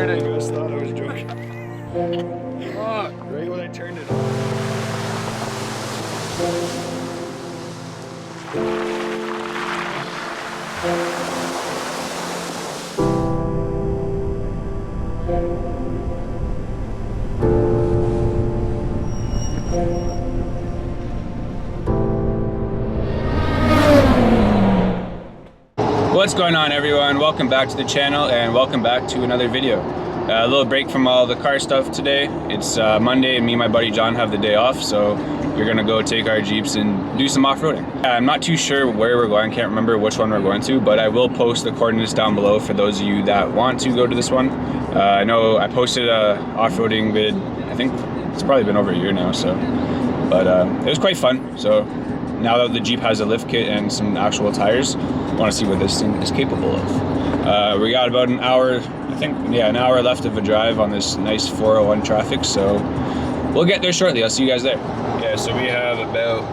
get it. You guys thought I was joking. Fuck, right when I turned it on. What's going on, everyone? Welcome back to the channel and welcome back to another video. A little break from all the car stuff today. It's Monday and me and my buddy John have the day off, so we're gonna go take our Jeeps and do some off-roading. I'm not too sure where we're going, can't remember which one we're going to, but I will post the coordinates down below for those of you that want to go to this one. I know I posted a off-roading vid, I think it's probably been over a year now, so, but it was quite fun. So now that the Jeep has a lift kit and some actual tires, I want to see what this thing is capable of. We got about an hour, I think, yeah, an hour left of a drive on this nice 401 traffic, so we'll get there shortly. I'll see you guys there. Yeah, so we have about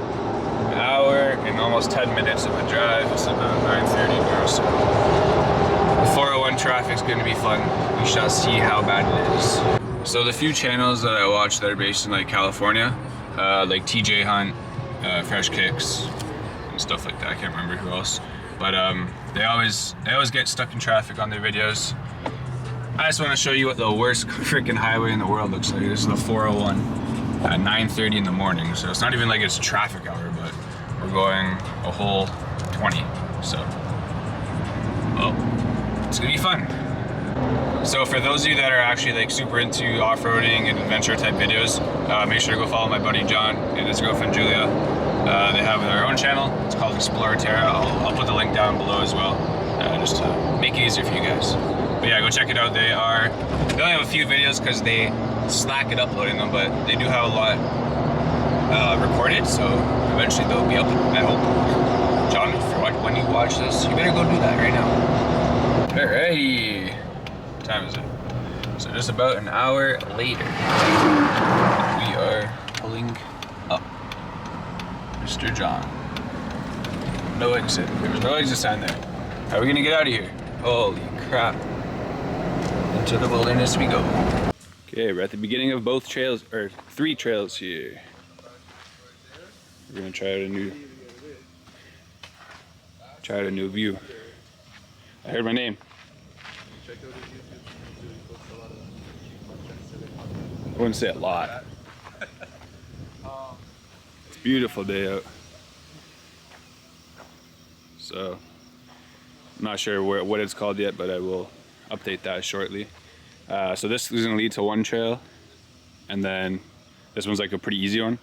an hour and almost 10 minutes of a drive. It's about 9:30 now, so the 401 traffic's going to be fun. We shall see how bad it is. So the few channels that I watch that are based in like California, like TJ Hunt, Fresh Kicks, and stuff like that. I can't remember who else, but they always get stuck in traffic on their videos. I just want to show you what the worst freaking highway in the world looks like. This is the 401 at 9:30 in the morning, so it's not even like it's traffic hour, but we're going a whole 20. So, well, it's gonna be fun. So for those of you that are actually like super into off-roading and adventure type videos, make sure to go follow my buddy John and his girlfriend Julia. They have their own channel. It's called Explore Terra. I'll put the link down below as well, just to make it easier for you guys. But yeah, go check it out. They only have a few videos because they slack at uploading them, but they do have a lot recorded, so eventually they'll be up, I hope. John, when you watch this, you better go do that right now. Alrighty. What time is it? So just about an hour later, we are pulling up. Mr. John. No exit. There was no exit sign there. How are we gonna get out of here? Holy crap. Into the wilderness we go. Okay, we're at the beginning of both trails, or 3 trails here. We're gonna try out a new view. I heard my name. I wouldn't say a lot. It's a beautiful day out. So, I'm not sure what it's called yet, but I will update that shortly. So this is gonna lead to one trail, and then this one's like a pretty easy one.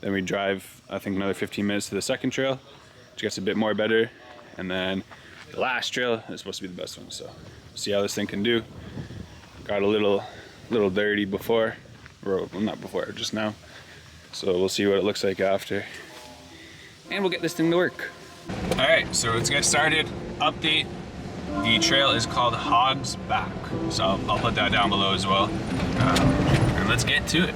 Then we drive, I think, another 15 minutes to the second trail, which gets a bit more better. And then the last trail is supposed to be the best one. So, see how this thing can do. Got a little dirty before, or well, not before, just now. So we'll see what it looks like after, and we'll get this thing to work. All right, so let's get started. Update: the trail is called Hogsback, so I'll put that down below as well. And let's get to it.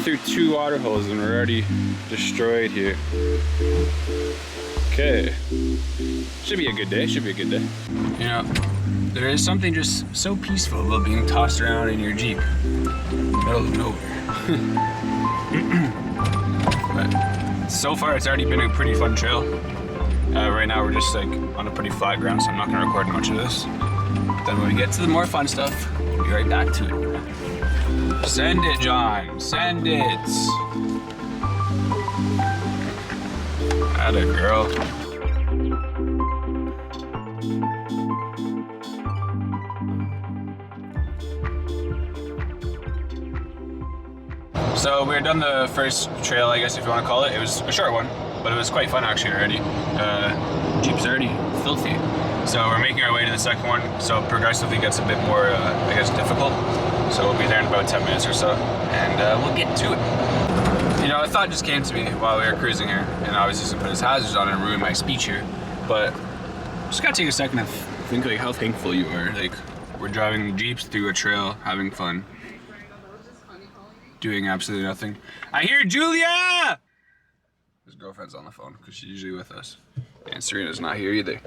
Through 2 water holes and we're already destroyed here. Okay, should be a good day. Should be a good day. You know, there is something just so peaceful about being tossed around in your Jeep, middle of nowhere. But so far, it's already been a pretty fun trail. Right now we're just like on a pretty flat ground, so I'm not gonna record much of this. Then when we get to the more fun stuff, we'll be right back to it. Send it, John. Send it. Atta girl. So we're done the first trail, I guess if you want to call it. It was a short one, but it was quite fun actually already. Jeep's already filthy. So we're making our way to the second one, so progressively gets a bit more, I guess, difficult. So we'll be there in about 10 minutes or so, and we'll get to it. You know, a thought just came to me while we were cruising here, and obviously just put his hazards on and ruin my speech here, but just gotta take a second to think like how thankful you are. Like, we're driving Jeeps through a trail, having fun, doing absolutely nothing. I hear Julia! His girlfriend's on the phone because she's usually with us. And Serena's not here either.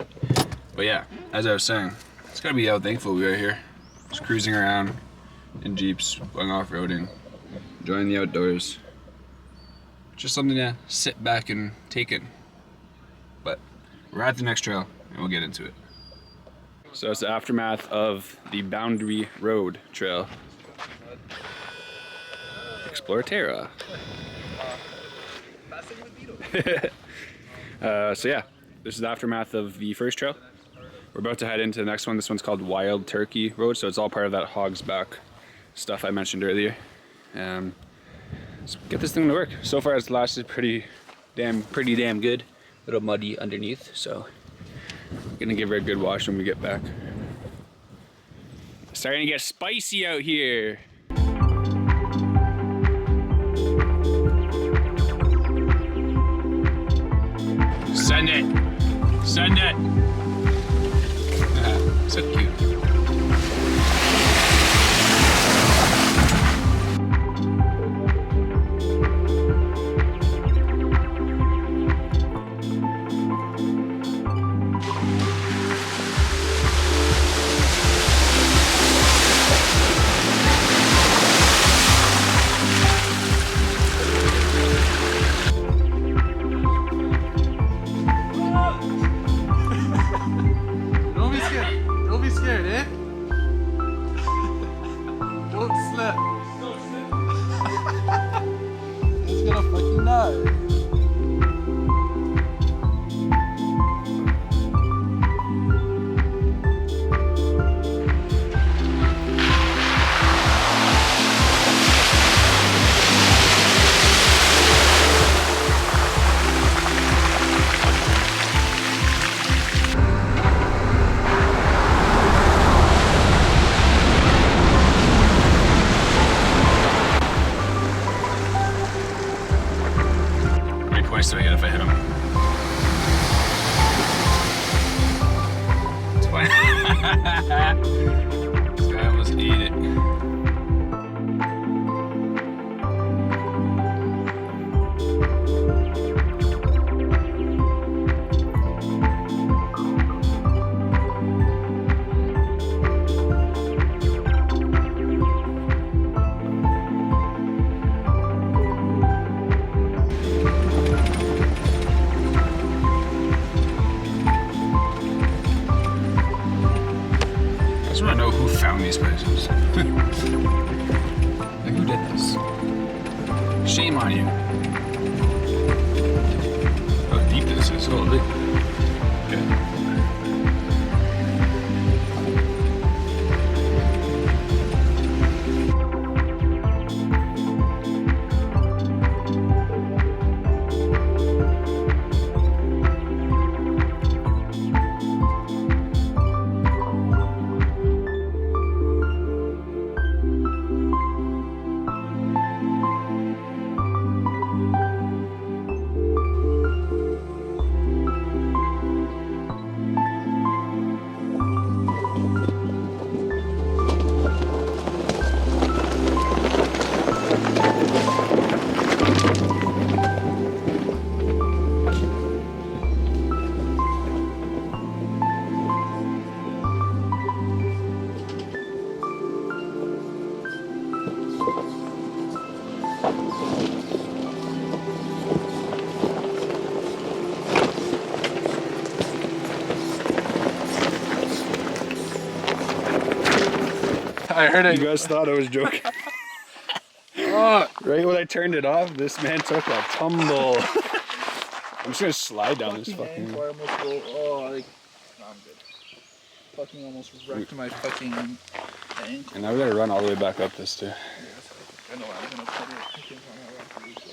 But yeah, as I was saying, it's gotta be how thankful we are here. Just cruising around in Jeeps, going off-roading, enjoying the outdoors. Just something to sit back and take in. But we're at the next trail and we'll get into it. So it's the aftermath of the Boundary Road Trail. Exploraterra. So yeah, this is the aftermath of the first trail. We're about to head into the next one. This one's called Wild Turkey Road, so it's all part of that Hogsback stuff I mentioned earlier. Let's get this thing to work. So far it's lasted pretty damn good. A little muddy underneath, so I'm gonna give her a good wash when we get back. It's starting to get spicy out here. Send it! Send it! So cute. Do I get if I hit him? This guy almost ate it. These places. Like, who did this? Shame on you. How deep this is. Holy. Okay. I heard it. You guys thought I was joking. Oh, Right when I turned it off, this man took a tumble. I'm just gonna slide down this fucking. ankle, I almost rolled. Oh, like, no, I'm good. Fucking almost wrecked my fucking ankle. And now we gotta run all the way back up this too. Yeah, I know I'm gonna put it. I think I'm gonna run through this.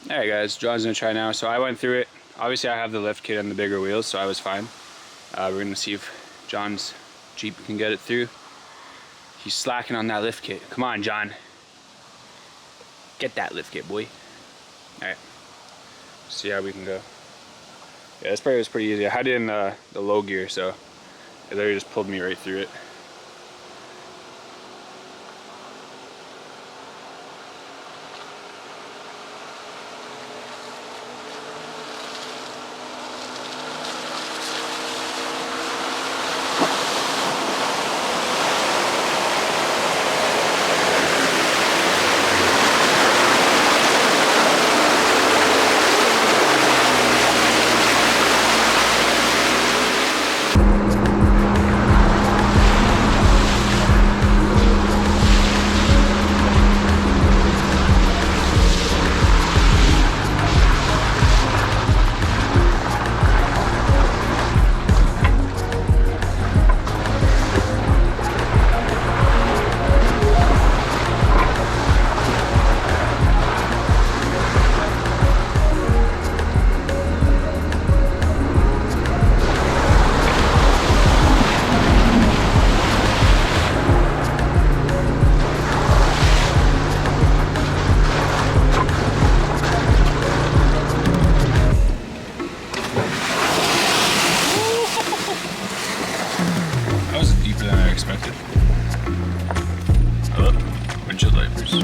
Alright guys, John's gonna try now. So I went through it. Obviously I have the lift kit and the bigger wheels, so I was fine. We're gonna see if John's Jeep can get it through. He's slacking on that lift kit. Come on, John. Get that lift kit, boy. Alright. See how we can go. Yeah, this part was pretty easy. I had it in the low gear, so it literally just pulled me right through it. Expected. I love windshield wipers.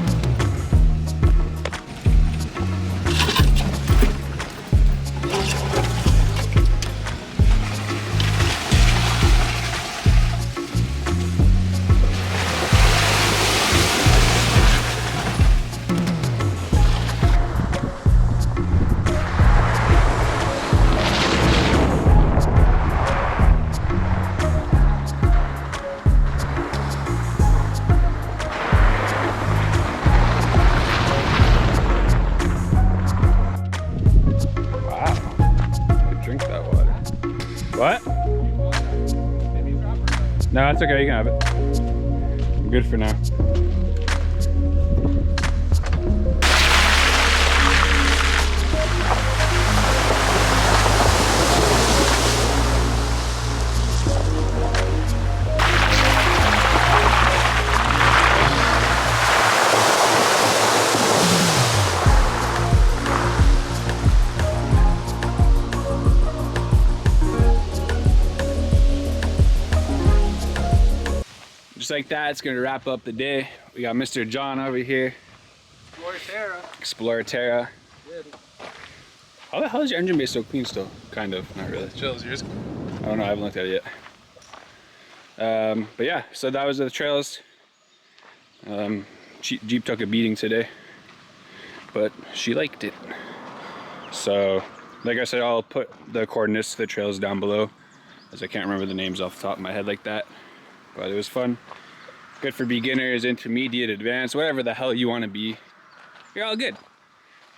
What? No, that's okay, you can have it. I'm good for now. Just like that, it's gonna wrap up the day. We got Mr. John over here. Explorer Terra. How the hell is your engine bay so clean still? Kind of, not really. Chills, yours. I don't know, I haven't looked at it yet. But yeah, so that was the trails. Jeep took a beating today, but she liked it. So, like I said, I'll put the coordinates to the trails down below, as I can't remember the names off the top of my head like that. But it was fun. Good for beginners, intermediate, advanced, whatever the hell you want to be. You're all good.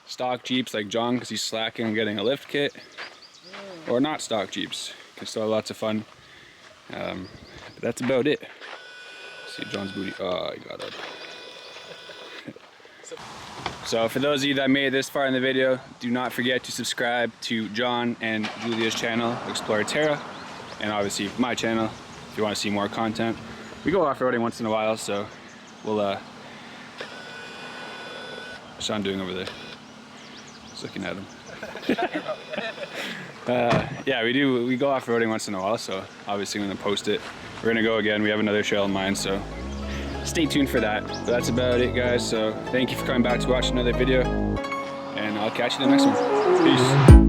Stock Jeeps like John, because he's slacking on getting a lift kit. or not stock Jeeps. You can still have lots of fun. But that's about it. See John's booty. Oh, I got it. So for those of you that made it this far in the video, do not forget to subscribe to John and Julia's channel, Explorer Terra, and obviously my channel if you want to see more content. We go off-roading once in a while, so we'll what's Sean doing over there? Just looking at him. Yeah, we go off-roading once in a while, so obviously I'm gonna post it. We're gonna go again. We have another trail in mind, so stay tuned for that. But that's about it, guys. So thank you for coming back to watch another video, and I'll catch you in the next one. Peace.